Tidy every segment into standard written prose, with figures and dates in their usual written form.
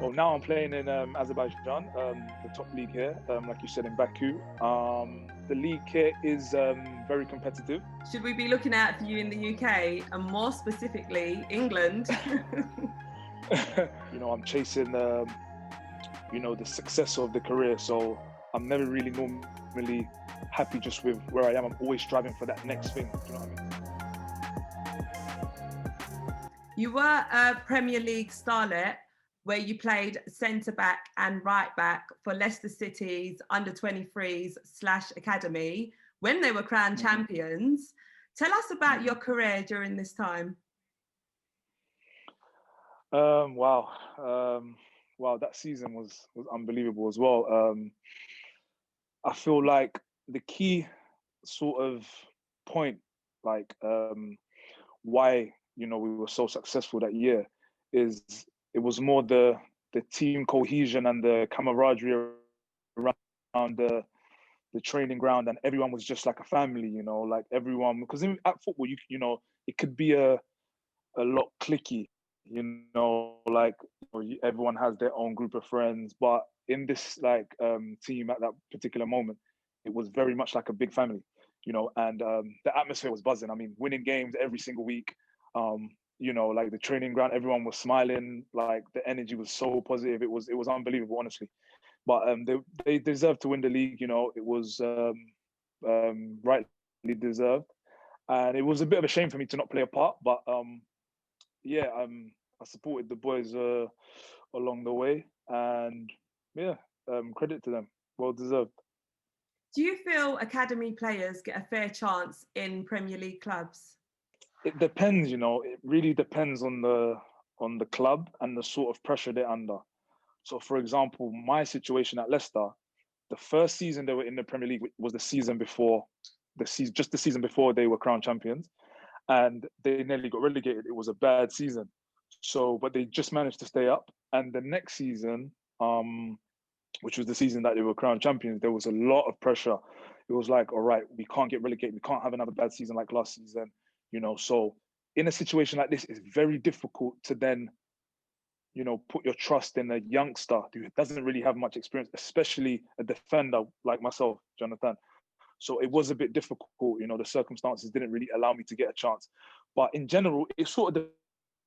Well, now I'm playing in Azerbaijan, the top league here, like you said, in Baku. The league here is very competitive. Should we be looking out for you in the UK and more specifically England? I'm chasing, the success of the career. So I'm never really normally happy just with where I am. I'm always striving for that next thing. Do you know what I mean? You were a Premier League starlet where you played centre back and right back for Leicester City's under-23s/academy when they were crowned champions. Tell us about your career during this time. Wow, that season was unbelievable as well. I feel like the key sort of point, like why we were so successful that year, is it was more the team cohesion and the camaraderie around the training ground, and everyone was just like a family. Like everyone, because at football, it could be a lot cliquey. Like everyone has their own group of friends, but in this team at that particular moment, it was very much like a big family. And the atmosphere was buzzing. I mean, winning games every single week. Like the training ground, everyone was smiling. Like the energy was so positive. It was unbelievable, honestly. But they deserved to win the league. It was rightly deserved, and it was a bit of a shame for me to not play a part. But yeah, I supported the boys along the way, and yeah, credit to them, well deserved. Do you feel academy players get a fair chance in Premier League clubs? It depends, it really depends on the club and the sort of pressure they're under. So, for example, my situation at Leicester, the first season they were in the Premier League was just the season before they were crowned champions, and they nearly got relegated. It was a bad season. So, but they just managed to stay up. And the next season, which was the season that they were crowned champions, there was a lot of pressure. It was like, all right, we can't get relegated. We can't have another bad season like last season. So in a situation like this, it's very difficult to then, put your trust in a youngster who doesn't really have much experience, especially a defender like myself, Jonathan. So it was a bit difficult. The circumstances didn't really allow me to get a chance. But in general, it sort of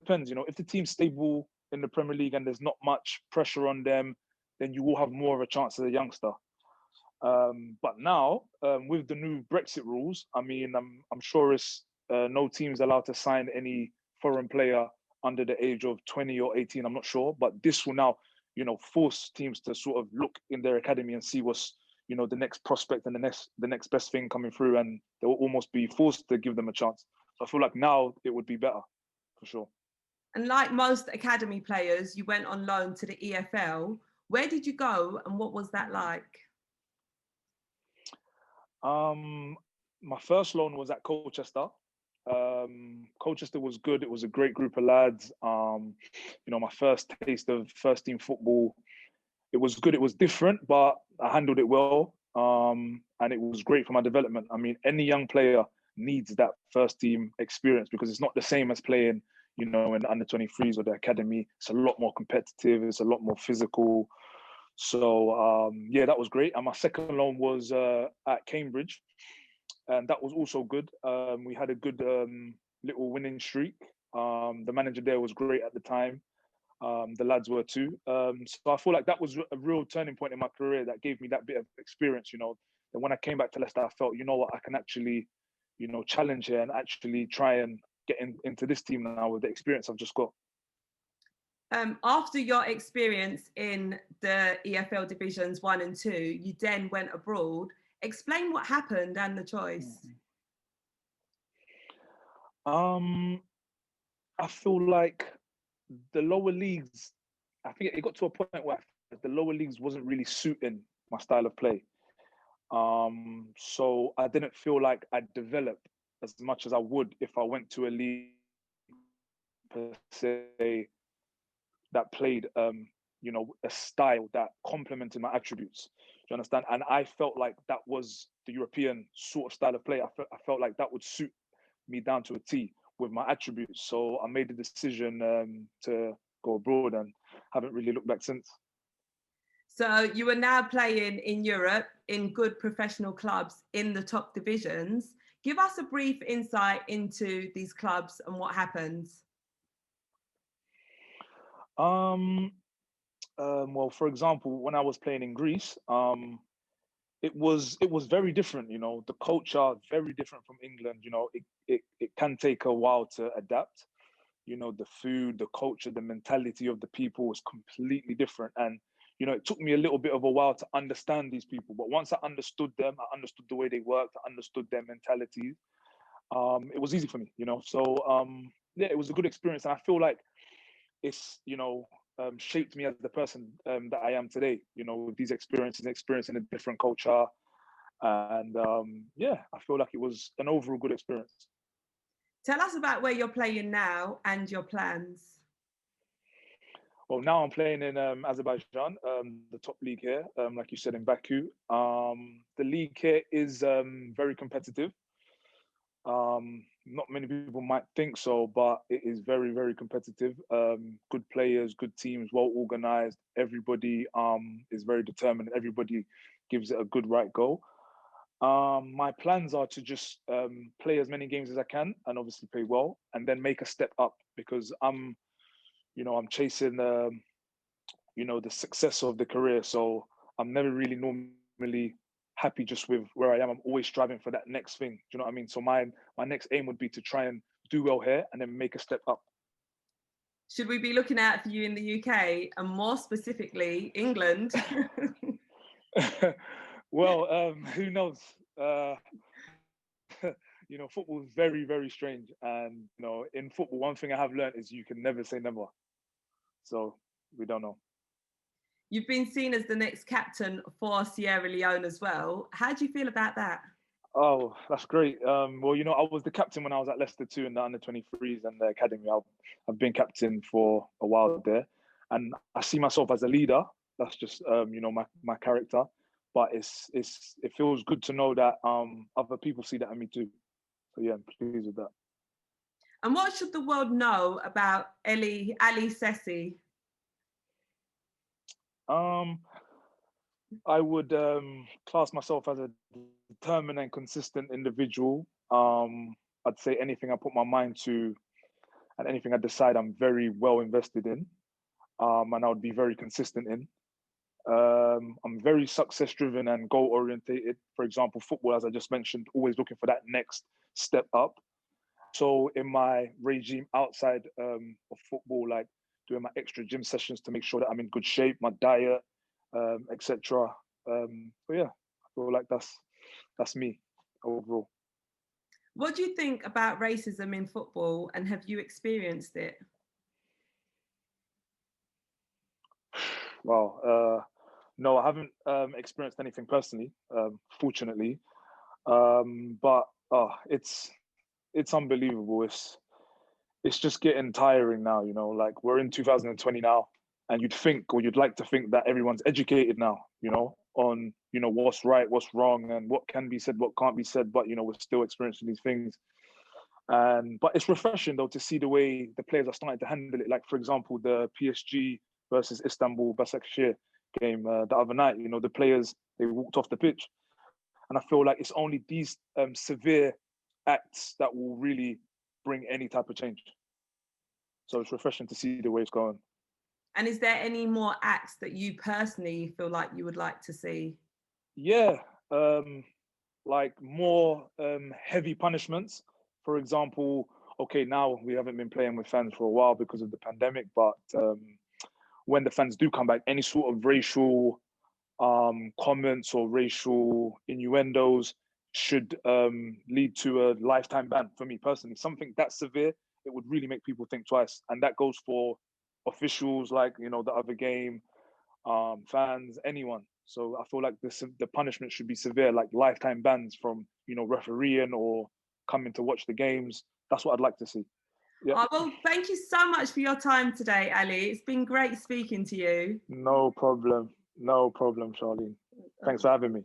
depends. If the team's stable in the Premier League and there's not much pressure on them, then you will have more of a chance as a youngster. But now, with the new Brexit rules, I mean, I'm sure it's no team's allowed to sign any foreign player under the age of 20 or 18. I'm not sure, but this will now, force teams to sort of look in their academy and see what's, the next prospect and the next best thing coming through, and they will almost be forced to give them a chance. So I feel like now it would be better, for sure. And like most academy players, you went on loan to the EFL. Where did you go and what was that like? My first loan was at Colchester. Colchester was good. It was a great group of lads. My first taste of first team football. It was good. It was different, but I handled it well. And it was great for my development. I mean, any young player needs that first team experience because it's not the same as playing, in the under 23s or the academy. It's a lot more competitive. It's a lot more physical. So yeah, that was great. And my second loan was at Cambridge, and that was also good. We had a good little winning streak. The manager there was great at the time. The lads were too. So I feel like that was a real turning point in my career that gave me that bit of experience. And when I came back to Leicester, I felt, what, I can actually, challenge here and actually try and get into this team now with the experience I've just got. After your experience in the EFL Divisions 1 and 2, you then went abroad. Explain what happened and the choice. I feel like the lower leagues, I think it got to a point where the lower leagues wasn't really suiting my style of play. So I didn't feel like I'd develop as much as I would if I went to a league per se that played, a style that complemented my attributes. Do you understand? And I felt like that was the European sort of style of play. I felt like that would suit me down to a T with my attributes. So I made the decision to go abroad, and haven't really looked back since. So you are now playing in Europe in good professional clubs in the top divisions. Give us a brief insight into these clubs and what happens. Well, for example, when I was playing in Greece, it was very different. You know, the culture very different from England. You know, it can take a while to adapt. You know, the food, the culture, the mentality of the people was completely different. And, you know, it took me a little bit of a while to understand these people. But once I understood them, I understood the way they worked, I understood their mentalities. It was easy for me, you know. So yeah, it was a good experience. And I feel like it's, you know, shaped me as the person that I am today, you know, with these experiences, experiencing a different culture. And yeah, I feel like it was an overall good experience. Tell us about where you're playing now and your plans. Well, now I'm playing in Azerbaijan, the top league here, like you said, in Baku. The league here is very competitive. Not many people might think so, but it is very, very competitive. Good players, good teams, well organized. Everybody is very determined. Everybody gives it a good right go. My plans are to just play as many games as I can and obviously play well, and then make a step up because I'm chasing you know, the success of the career. So I'm never really normally happy just with where I am. I'm always striving for that next thing. Do you know what I mean? So my next aim would be to try and do well here and then make a step up. Should we be looking out for you in the UK and more specifically England? Well, who knows? You know, football is very, very strange. And, you know, in football, one thing I have learned is you can never say never. So we don't know. You've been seen as the next captain for Sierra Leone as well. How do you feel about that? Oh, that's great. Well, you know, I was the captain when I was at Leicester too in the under-23s and the academy. I've been captain for a while there, and I see myself as a leader. That's just you know, my character. But it feels good to know that other people see that in me too. So yeah, I'm pleased with that. And what should the world know about ALIE SESAY? Um, I would class myself as a determined and consistent individual. I'd say anything I put my mind to and anything I decide, I'm very well invested in, and I would be very consistent in. I'm very success driven and goal orientated. For example, football, as I just mentioned, always looking for that next step up. So in my regime outside of football, like doing my extra gym sessions to make sure that I'm in good shape, my diet, etc. So yeah, I feel like that's me overall. What do you think about racism in football and have you experienced it? Well, no, I haven't experienced anything personally, fortunately. But it's unbelievable. It's just getting tiring now. You know, like we're in 2020 now, and you'd think or you'd like to think that everyone's educated now. You know, on you know what's right, what's wrong, and what can be said, what can't be said. But you know, we're still experiencing these things. And but it's refreshing though to see the way the players are starting to handle it. Like for example, the PSG versus Istanbul Başakşehir game the other night. You know, the players they walked off the pitch, and I feel like it's only these severe acts that will really bring any type of change. So it's refreshing to see the way it's going. And is there any more acts that you personally feel like you would like to see? Yeah, like more heavy punishments. For example, okay, now we haven't been playing with fans for a while because of the pandemic, but when the fans do come back, any sort of racial comments or racial innuendos should lead to a lifetime ban for me personally. Something that severe, it would really make people think twice. And that goes for officials like, you know, the other game, fans, anyone. So I feel like the punishment should be severe, like lifetime bans from, you know, refereeing or coming to watch the games. That's what I'd like to see. Yeah. Oh, well, thank you so much for your time today, ALIE. It's been great speaking to you. No problem. No problem, Charlene. Thanks for having me.